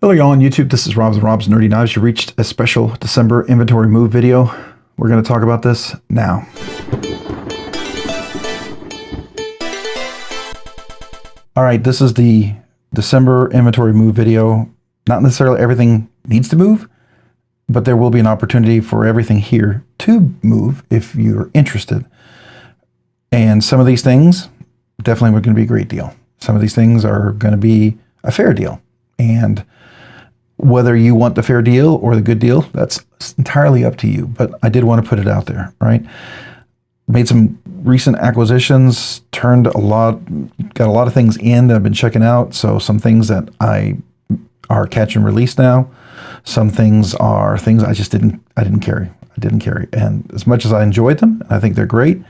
Hello y'all on YouTube, this is Rob's Nerdy Knives. You reached a special December inventory move video. We're going to talk about this now. Alright, this is the December inventory move video. Not necessarily everything needs to move, but there will be an opportunity for everything here to move if you're interested. And some of these things definitely are going to be a great deal. Some of these things are going to be a fair deal. And whether you want the fair deal or the good deal, that's entirely up to you. But I did want to put it out there, right? Made some recent acquisitions, got a lot of things in that I've been checking out. So some things that are catch and release now. Some things are things I didn't carry. And as much as I enjoyed them, I think they're great,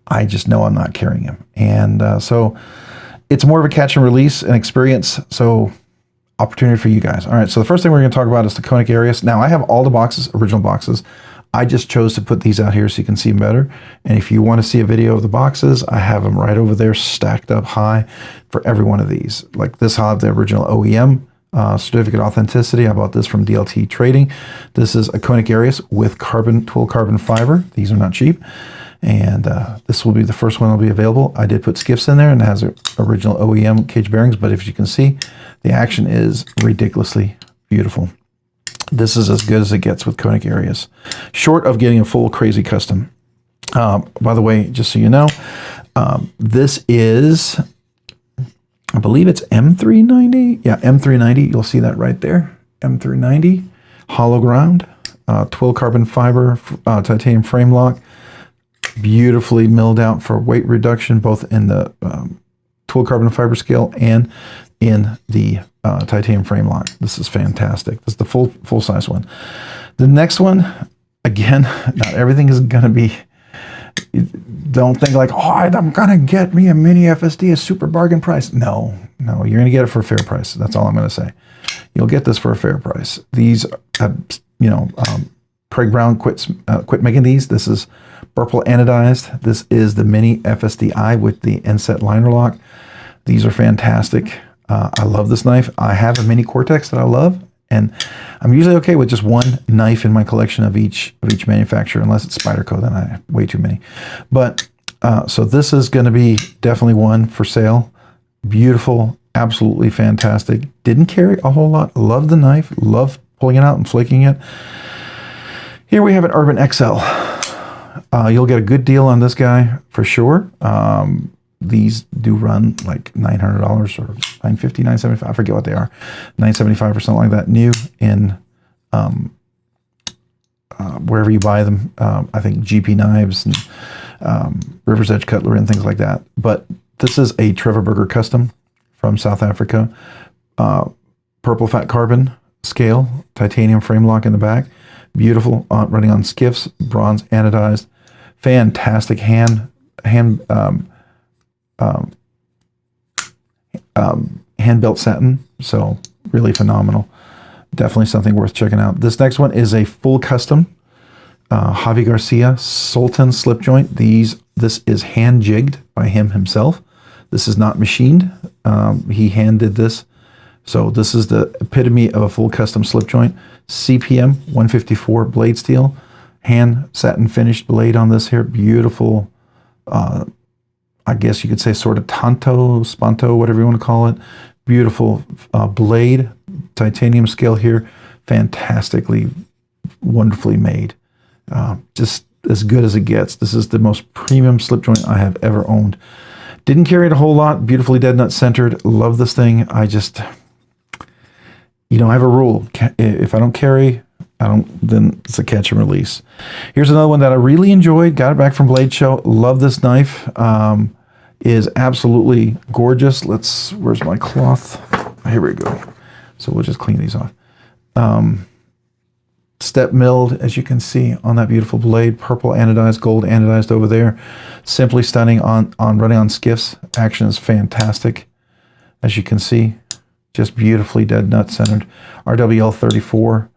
I just know I'm not carrying them. And so it's more of a catch and release and experience. So opportunity for you guys. All right, so the first thing we're going to talk about is the Koenig Arius. Now, I have all the boxes, original boxes. I just chose to put these out here so you can see them better. And if you want to see a video of the boxes, I have them right over there stacked up high for every one of these. Like this, I'll have the original OEM certificate authenticity. I bought this from DLT Trading. This is a Koenig Arius with twill carbon fiber. These are not cheap. And this will be the first one that will be available. I did put Skiffs in there, and it has original OEM cage bearings, but if you can see, the action is ridiculously beautiful. This is as good as it gets with Koenig Arius, short of getting a full crazy custom. By the way, just so you know, this is, I believe it's M390. Yeah, M390. You'll see that right there. M390, hollow ground, twill carbon fiber, titanium frame lock. Beautifully milled out for weight reduction, both in the twill carbon fiber scale and in the titanium frame lock. This is fantastic. This is the full size one. The next one, again, not everything is going to be, don't think like, oh, I'm going to get me a Mini FSD, a super bargain price. No, you're going to get it for a fair price. That's all I'm going to say. You'll get this for a fair price. These have, Craig Brown quit making these. This is purple anodized. This is the Mini FSD-i with the inset liner lock. These are fantastic. I love this knife. I have a Mini Cortex that I love, and I'm usually okay with just one knife in my collection of each manufacturer, unless it's Spyderco, then I have way too many. But so this is going to be definitely one for sale. Beautiful, absolutely fantastic. Didn't carry a whole lot. Love the knife. Love pulling it out and flaking it. Here we have an Urban XL. You'll get a good deal on this guy for sure. These do run like $900 or $950, $975. I forget what they are. $975 or something like that. New in wherever you buy them. I think GP Knives and River's Edge Cutlery and things like that. But this is a Trevor Burger custom from South Africa. Purple fat carbon scale, titanium frame lock in the back. Beautiful, running on Skiffs, bronze anodized, fantastic hand built satin, so really phenomenal. Definitely something worth checking out. This next one is a full custom Javi Garcia Sultan slip joint. This is hand jigged by him himself. This is not machined. He hand did this. So this is the epitome of a full custom slip joint. CPM 154 blade steel, hand satin finished blade on this here. Beautiful, I guess you could say sort of spanto, whatever you want to call it. Beautiful blade, titanium scale here. Fantastically, wonderfully made. Just as good as it gets. This is the most premium slip joint I have ever owned. Didn't carry it a whole lot. Beautifully dead nut centered. Love this thing. I have a rule. If I don't carry, then it's a catch and release. Here's another one that I really enjoyed. Got it back from Blade Show. Love this knife. Is absolutely gorgeous. Where's my cloth? Here we go. So we'll just clean these off. Step milled, as you can see on that beautiful blade. Purple anodized, gold anodized over there. Simply stunning on running on Skiffs. Action is fantastic, as you can see. Just beautifully dead nut centered. RWL34.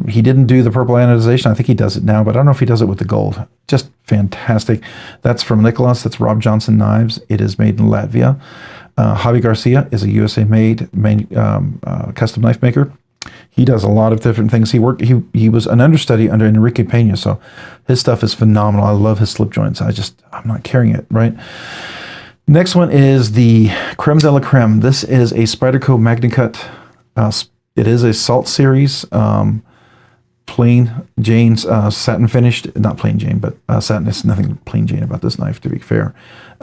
He didn't do the purple anodization. I think he does it now, but I don't know if he does it with the gold. Just fantastic. That's from Nicholas. That's Rob Johnson Knives. It is made in Latvia. Javi Garcia is a USA-made custom knife maker. He does a lot of different things. He was an understudy under Enrique Pena, so his stuff is phenomenal. I love his slip joints. I'm not carrying it, right? Next one is the Creme de la Creme. This is a Spyderco Magnacut. It is a Salt series, plain Jane's satin finished. Not plain Jane, but satin. There's nothing plain Jane about this knife, to be fair.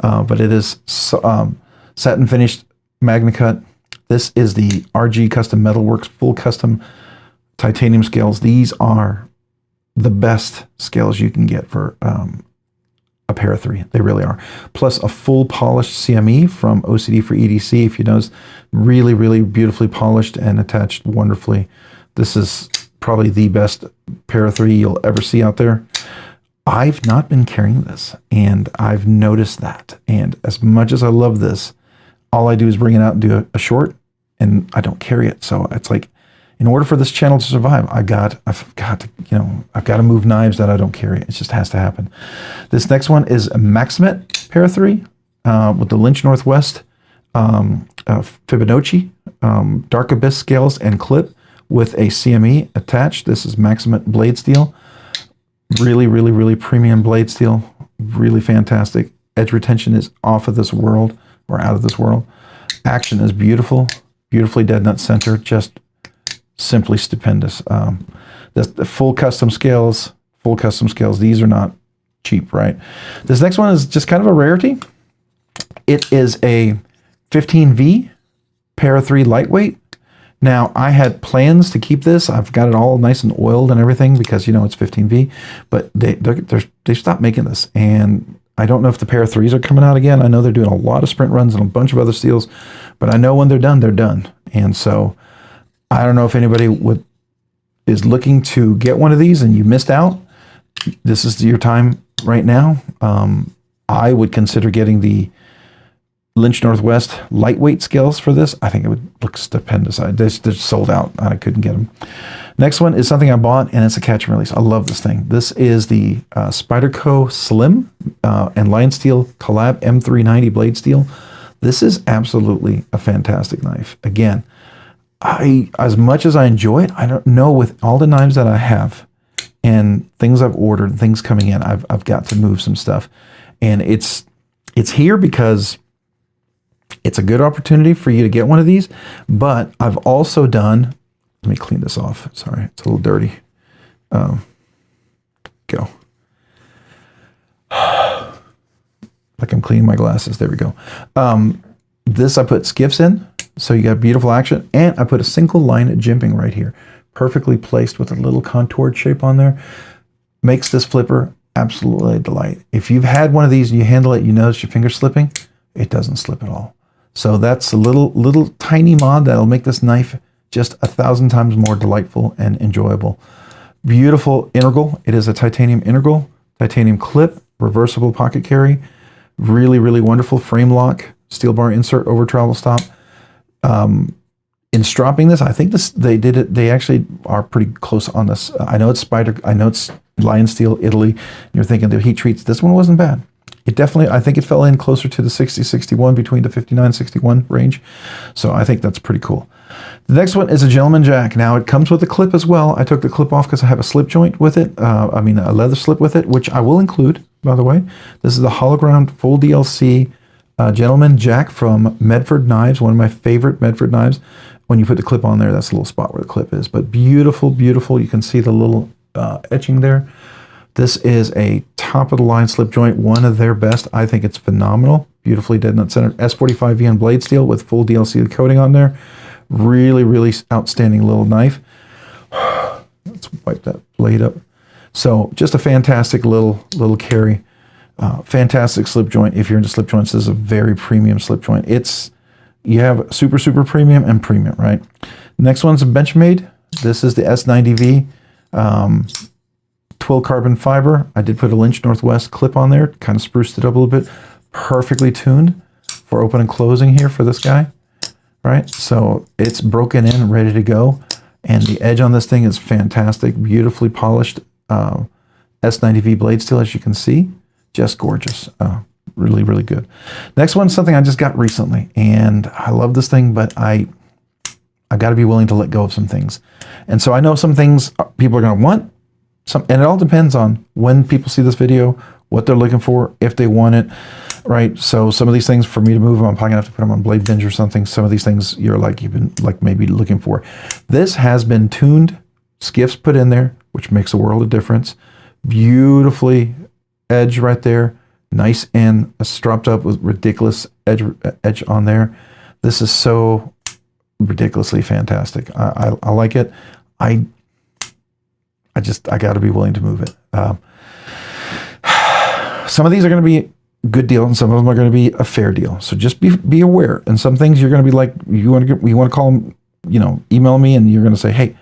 But it is satin finished Magnacut. This is the RG Custom Metalworks full custom titanium scales. These are the best scales you can get for a Para 3. They really are. Plus a full polished CME from OCD for EDC. If you notice, really, really beautifully polished and attached wonderfully. This is probably the best Para 3 you'll ever see out there. I've not been carrying this, and I've noticed that. And as much as I love this, all I do is bring it out and do a short, and I don't carry it. So it's like, in order for this channel to survive, I've got to move knives that I don't carry. It just has to happen. This next one is a Maxamet Para 3 with the Lynch Northwest Fibonacci dark abyss scales and clip with a CME attached. This is Maxamet blade steel. Really, really, really premium blade steel. Really fantastic. Edge retention is off of this world, or out of this world. Action is beautiful, beautifully dead nut center, just simply stupendous. The full custom scales, these are not cheap, right? This next one is just kind of a rarity. It is a 15V Para 3 lightweight. Now, I had plans to keep this. I've got it all nice and oiled and everything because, it's 15V, but they stopped making this, and I don't know if the Para 3s are coming out again. I know they're doing a lot of sprint runs and a bunch of other steels, but I know when they're done, they're done. And so I don't know if anybody is looking to get one of these and you missed out. This is your time right now. I would consider getting the Lynch Northwest lightweight scales for this. I think it would look stupendous. They're sold out. I couldn't get them. Next one is something I bought, and it's a catch and release. I love this thing. This is the Spyderco Slym and Lion Steel Collab M390 blade steel. This is absolutely a fantastic knife. Again, as much as I enjoy it, I don't know, with all the knives that I have and things I've ordered, things coming in, I've got to move some stuff. And it's here because it's a good opportunity for you to get one of these, but I've also done, let me clean this off. Sorry, it's a little dirty. Go. Like I'm cleaning my glasses. There we go. This I put skiffs in, so you got beautiful action, and I put a single line jimping right here, perfectly placed with a little contoured shape on there. Makes this flipper absolutely a delight. If you've had one of these and you handle it, you notice your finger slipping, it doesn't slip at all. So that's a little tiny mod that'll make this knife just 1,000 times more delightful and enjoyable. Beautiful integral. It is a titanium integral, titanium clip, reversible pocket carry. Really, really wonderful frame lock, steel bar insert over travel stop. In stropping this, I think they did it. They actually are pretty close on this. I know it's I know it's Lion Steel, Italy. You're thinking the heat treats. This one wasn't bad. It definitely, I think it fell in closer to the 60-61, between the 59-61 range. So I think that's pretty cool. The next one is a Gentleman Jack. Now it comes with a clip as well. I took the clip off because I have a slip joint with it. I mean a leather slip with it, which I will include, by the way. This is the hologram full DLC Gentleman Jack from Medford Knives, one of my favorite Medford knives. When you put the clip on there, that's the little spot where the clip is. But beautiful, beautiful. You can see the little etching there. This is a top-of-the-line slip joint, one of their best. I think it's phenomenal. Beautifully dead nut centered. S45VN blade steel with full DLC coating on there. Really, really outstanding little knife. Let's wipe that blade up. So just a fantastic little carry. Fantastic slip joint. If you're into slip joints, this is a very premium slip joint. You have super, super premium and premium, right? Next one's a Benchmade. This is the S90V. Twill carbon fiber. I did put a Lynch Northwest clip on there, kind of spruced it up a little bit. Perfectly tuned for open and closing here for this guy, right? So it's broken in and ready to go. And the edge on this thing is fantastic, beautifully polished S90V blade steel, as you can see. Just gorgeous. Really, really good. Next one's something I just got recently, and I love this thing, but I've got to be willing to let go of some things. And so I know some things people are going to want, and it all depends on when people see this video, what they're looking for, if they want it, right? So some of these things, for me to move them, I'm probably gonna have to put them on Blade Binge or something. Some of these things you've been like maybe looking for. This has been tuned, Skiff's put in there, which makes a world of difference. Beautifully edge right there. Nice and stropped up with ridiculous edge on there. This is so ridiculously fantastic. I like it. I got to be willing to move it. Some of these are going to be a good deal, and some of them are going to be a fair deal. So just be aware. And some things you're going to be like, you want to call them, email me, and you're going to say, hey,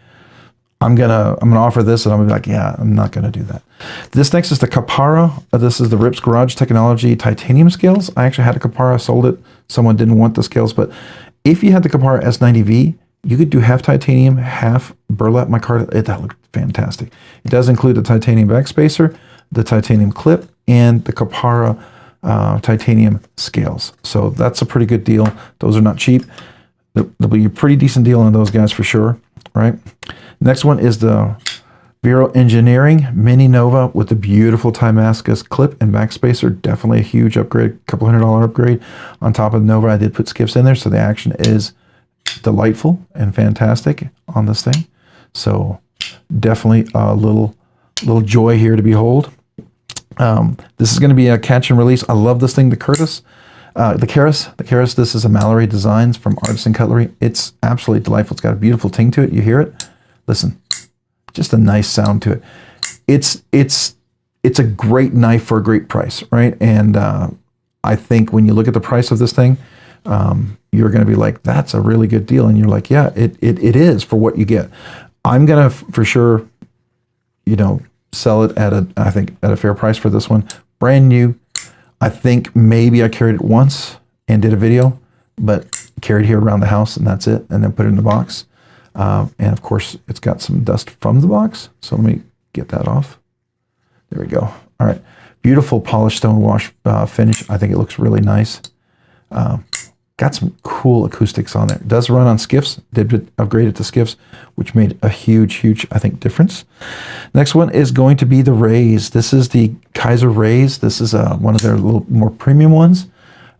I'm gonna offer this, and I'm gonna be like, yeah, I'm not gonna do that. This next is the Para. This is the Rips Garage Technology titanium scales. I actually had a Para, sold it. Someone didn't want the scales, but if you had the Para S90V, you could do half titanium, half burlap micarta. That looked fantastic. It does include the titanium backspacer, the titanium clip, and the Para titanium scales. So that's a pretty good deal. Those are not cheap. There'll be a pretty decent deal on those guys for sure, right? Next one is the Vero Engineering Mini Nova with the beautiful Timascus clip and backspacer. Definitely a huge upgrade, couple $100 upgrade. On top of the Nova, I did put Skiffs in there, so the action is delightful and fantastic on this thing. So definitely a little joy here to behold. This is going to be a catch and release. I love this thing, the Karis. This is a Mallory Designs from Artisan Cutlery. It's absolutely delightful. It's got a beautiful ting to it. You hear it? Listen, just a nice sound to it. It's a great knife for a great price, right? And I think when you look at the price of this thing, you're going to be like, that's a really good deal. And you're like, yeah, it is for what you get. I'm going to, for sure, sell it at a fair price for this one. Brand new. I think maybe I carried it once and did a video, but carried here around the house and that's it, and then put it in the box. And of course, it's got some dust from the box. So let me get that off. There we go. All right. Beautiful polished stone wash finish. I think it looks really nice. Got some cool acoustics on there. It does run on Skiffs. Did upgrade it to Skiffs, which made a huge, I think, difference. Next one is going to be the Rays. This is the Kaiser Rays. This is one of their little more premium ones.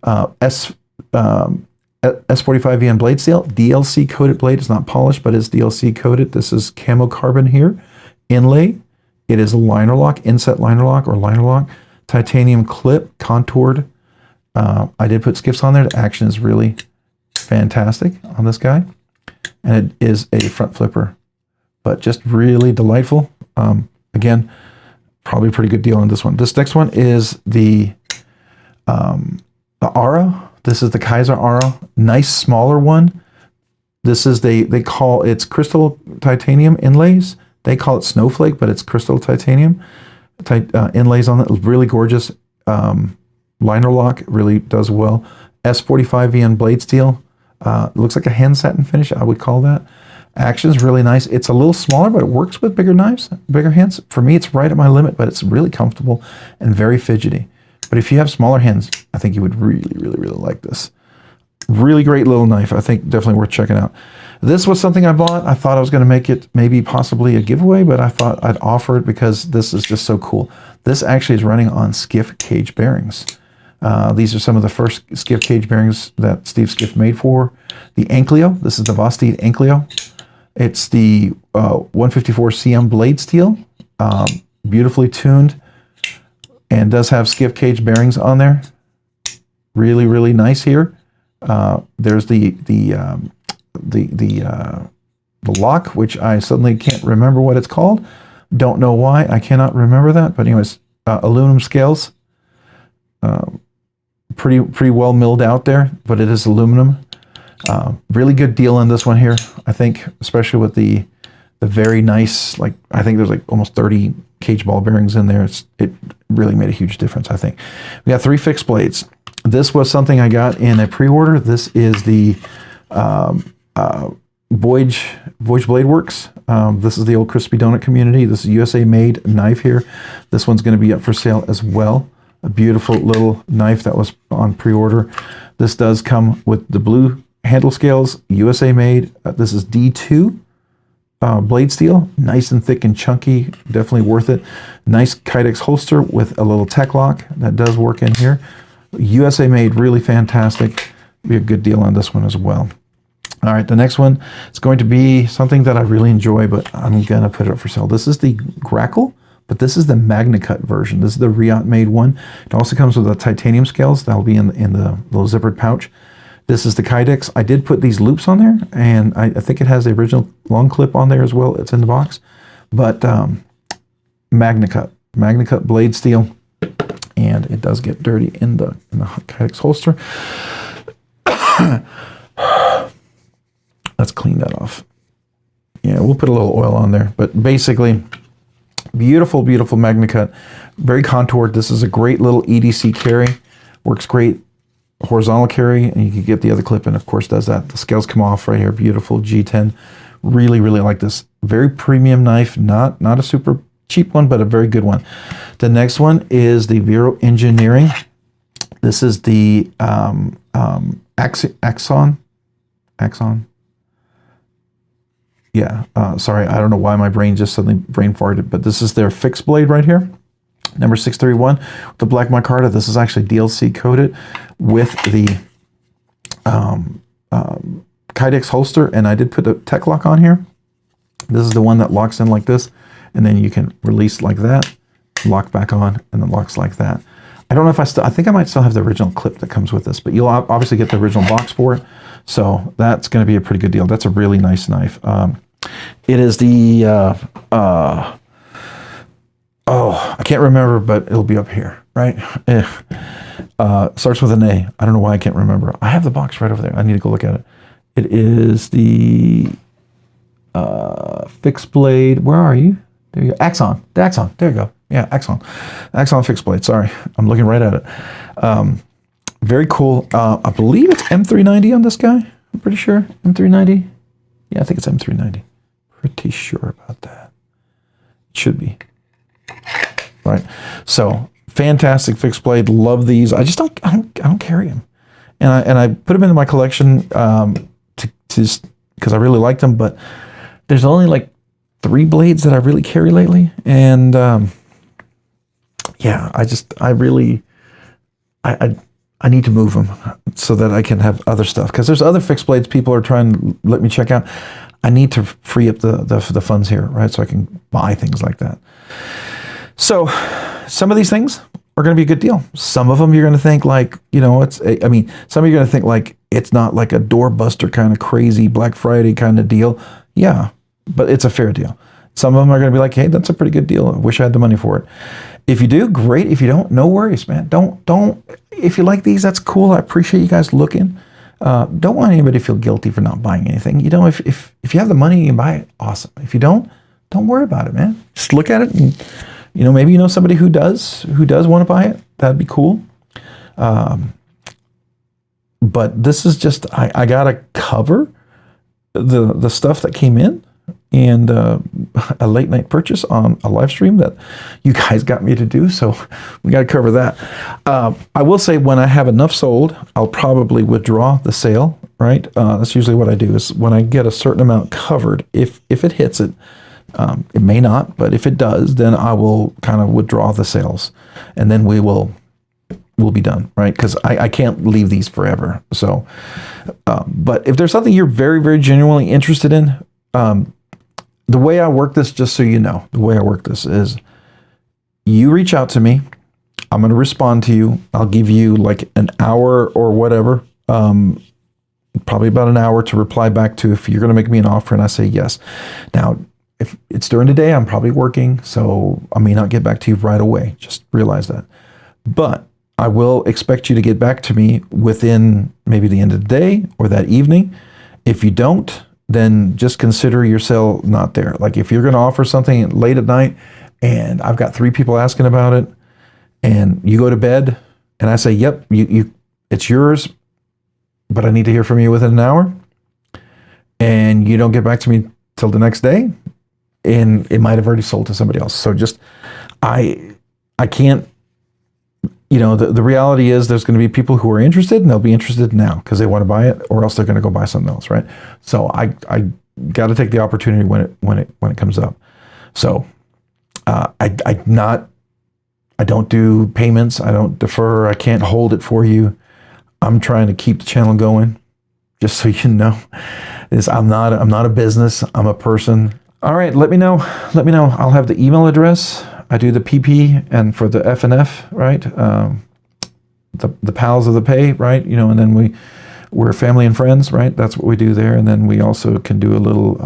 S45VN blade steel, DLC coated blade. It's not polished, but it's DLC coated. This is camo carbon here. Inlay. It is a liner lock, inset liner lock or liner lock. Titanium clip, contoured. I did put Skiffs on there. The action is really fantastic on this guy. And it is a front flipper, but just really delightful. Again, probably a pretty good deal on this one. This next one is the Ara. This is the Kaiser Ara, nice smaller one. This is they call it's crystal titanium inlays. They call it snowflake, but it's crystal titanium inlays on it. Really gorgeous liner lock. Really does well. S45VN blade steel. Looks like a hand satin finish. I would call that. Action is really nice. It's a little smaller, but it works with bigger knives, bigger hands. For me, it's right at my limit, but it's really comfortable and very fidgety. But if you have smaller hands, I think you would really like this. Really great little knife. I think definitely worth checking out. This was something I bought. I thought I was going to make it maybe possibly a giveaway, but I thought I'd offer it because this is just so cool. This actually is running on Skiff cage bearings. These are some of the first Skiff cage bearings that Steve Skiff made for the Anklio. This is the Vosteed Anklio. It's the 154 CM blade steel, beautifully tuned. And does have Skiff cage bearings on there. Really nice here. There's the lock, which I suddenly can't remember what it's called. Don't know why. I cannot remember that. But anyways, aluminum scales. Pretty well milled out there, but it is aluminum. Really good deal on this one here. I think, especially with the very nice, like I think there's like almost 30 cage ball bearings in there. It really made a huge difference, I think. We got 3 fixed blades. This was something I got in a pre-order. This is the Voyage Blade Works. This is the old Crispy Donut community. This is USA made knife here. This one's going to be up for sale as well. a beautiful little knife that was on pre-order. This does come with the blue handle scales, USA made. This is D2 blade steel, nice and thick and chunky, definitely worth it. Nice Kydex holster with a little tech lock that does work in here. USA made, really fantastic. Be a good deal on this one as well. All right, the next one is going to be something that I really enjoy, but I'm gonna put it up for sale. This is the Grackle, but this is the Magnacut version. This is the Riot made one. It also comes with the titanium scales. That'll be in the little zippered pouch. This is the Kydex. I did put these loops on there, and I think it has the original long clip on there as well. It's in the box. But Magnacut blade steel, and it does get dirty in the Kydex holster. Let's clean that off. Yeah, we'll put a little oil on there. But basically, beautiful, beautiful Magnacut. Very contoured. This is a great little EDC carry. Works great horizontal carry, and you can get the other clip, and of course does that. The scales come off right here. Beautiful G10. Really, really like this. Very premium knife. Not a super cheap one, but a very good one. The next one is the Vero Engineering. This is the Axon. Yeah, sorry, I don't know why my brain just suddenly brain farted, but this is their fixed blade right here. Number 631, the black micarta. This is actually DLC coated with the Kydex holster, and I did put the tech lock on here. This is the one that locks in like this, and then you can release like that, lock back on, and then locks like that. I don't know if I think I might still have the original clip that comes with this, but you'll obviously get the original box for it, so that's going to be a pretty good deal. That's a really nice knife. It is the oh, I can't remember, but it'll be up here, right? Starts with an A. I don't know why I can't remember. I have the box right over there. I need to go look at it. It is the fixed blade. Where are you? There you go. Axon. The Axon. There you go. Yeah, Axon. Axon fixed blade. Sorry. I'm looking right at it. Very cool. I believe it's M390 on this guy. I'm pretty sure. M390. Yeah, I think it's M390. Pretty sure about that. It should be. Right. So fantastic fixed blade. Love these. I just don't carry them, and I put them into my collection because I really like them. But there's only like 3 blades that I really carry lately, and yeah, I need to move them so that I can have other stuff, because there's other fixed blades people are trying to let me check out. I need to free up the funds here, right? So I can buy things like that. So some of these things are going to be a good deal. Some of them you're going to think like, you know, some of you are going to think like it's not like a doorbuster kind of crazy Black Friday kind of deal. Yeah, but it's a fair deal. Some of them are going to be like, hey, that's a pretty good deal. I wish I had the money for it. If you do, great. If you don't, no worries, man. Don't. If you like these, that's cool. I appreciate you guys looking. Don't want anybody to feel guilty for not buying anything. You know, if you have the money, you can buy it. Awesome. If you don't worry about it, man. Just look at it, and you know, maybe you know somebody who does want to buy it. That'd be cool. But this is just I gotta cover the stuff that came in, and a late night purchase on a live stream that you guys got me to do, so we got to cover that. I will say when I have enough sold, I'll probably withdraw the sale, right? That's usually what I do, is when I get a certain amount covered, if it hits it, it may not, but if it does, then I will kind of withdraw the sales, and then we'll be done, right? Because I can't leave these forever. So, but if there's something you're very, very genuinely interested in, the way I work this, just so you know, the way I work this is you reach out to me. I'm going to respond to you. I'll give you like an hour or whatever, probably about an hour to reply back to if you're going to make me an offer and I say yes. Now, if it's during the day, I'm probably working, so I may not get back to you right away. Just realize that. But I will expect you to get back to me within maybe the end of the day or that evening. If you don't, then just consider your sale not there. Like if you're going to offer something late at night and I've got 3 people asking about it, and you go to bed and I say, yep, it's yours, but I need to hear from you within an hour, and you don't get back to me till the next day, and it might have already sold to somebody else. So just, I can't, you know, the reality is there's going to be people who are interested, and they'll be interested now because they want to buy it, or else they're going to go buy something else, right? So I got to take the opportunity when it comes up. So I don't do payments. I don't defer. I can't hold it for you. I'm trying to keep the channel going, just so you know. I'm not a business. I'm a person. All right, let me know. Let me know. I'll have the email address. I do the PP and for the FNF, right? The pals of the pay, right? You know, and then we're family and friends, right? That's what we do there. And then we also can do a little,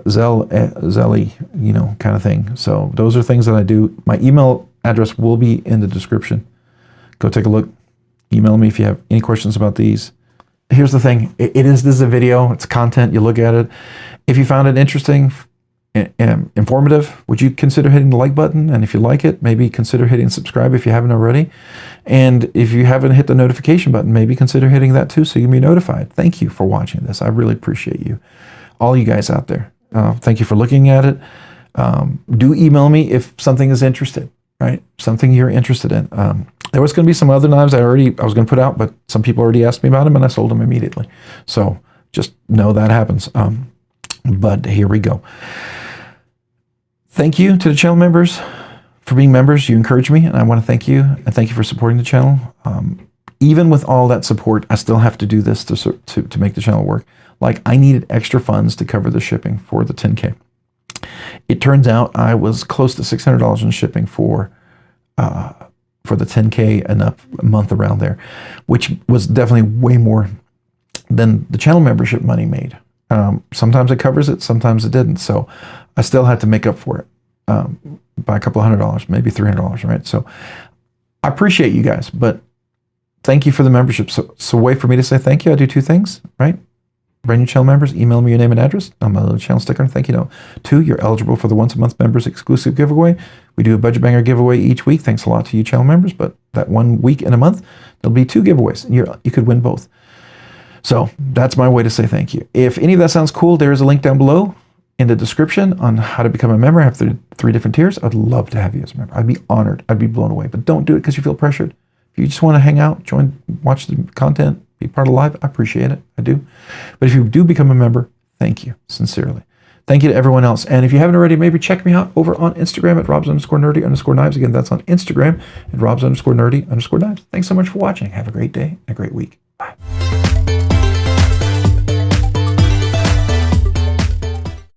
Zelle, you know, kind of thing. So those are things that I do. My email address will be in the description. Go take a look. Email me if you have any questions about these. Here's the thing. This is a video. It's content. You look at it. If you found it interesting and informative, would you consider hitting the like button? And if you like it, maybe consider hitting subscribe if you haven't already. And if you haven't hit the notification button, maybe consider hitting that too so you can be notified. Thank you for watching this. I really appreciate you. All you guys out there. Thank you for looking at it. Do email me if something is interested, right? Something you're interested in. There was going to be some other knives I was going to put out, but some people already asked me about them and I sold them immediately. So just know that happens. But here we go. Thank you to the channel members for being members. You encourage me, and I want to thank you, and thank you for supporting the channel. Even with all that support, I still have to do this to make the channel work. Like, I needed extra funds to cover the shipping for the 10K. It turns out I was close to $600 in shipping for the 10K and up a month around there, which was definitely way more than the channel membership money made. Sometimes it covers it, sometimes it didn't. So I still had to make up for it by a couple $100, maybe $300, right? So I appreciate you guys, but thank you for the membership. So a way for me to say thank you, I do two things, right? Brand new channel members, email me your name and address on my little channel sticker. Thank you. No. 2, you're eligible for the once-a-month members exclusive giveaway. We do a budget banger giveaway each week. Thanks a lot to you channel members, but that 1 week in a month, there'll be 2 giveaways. And you could win both. So that's my way to say thank you. If any of that sounds cool, there is a link down below in the description on how to become a member. I have 3 different tiers. I'd love to have you as a member. I'd be honored. I'd be blown away. But don't do it because you feel pressured. If you just want to hang out, join, watch the content, be part of live, I appreciate it. I do. But if you do become a member, thank you, sincerely. Thank you to everyone else. And if you haven't already, maybe check me out over on Instagram at robs_nerdy_knives. Again, that's on Instagram at robs_nerdy_knives. Thanks so much for watching. Have a great day and a great week. Bye.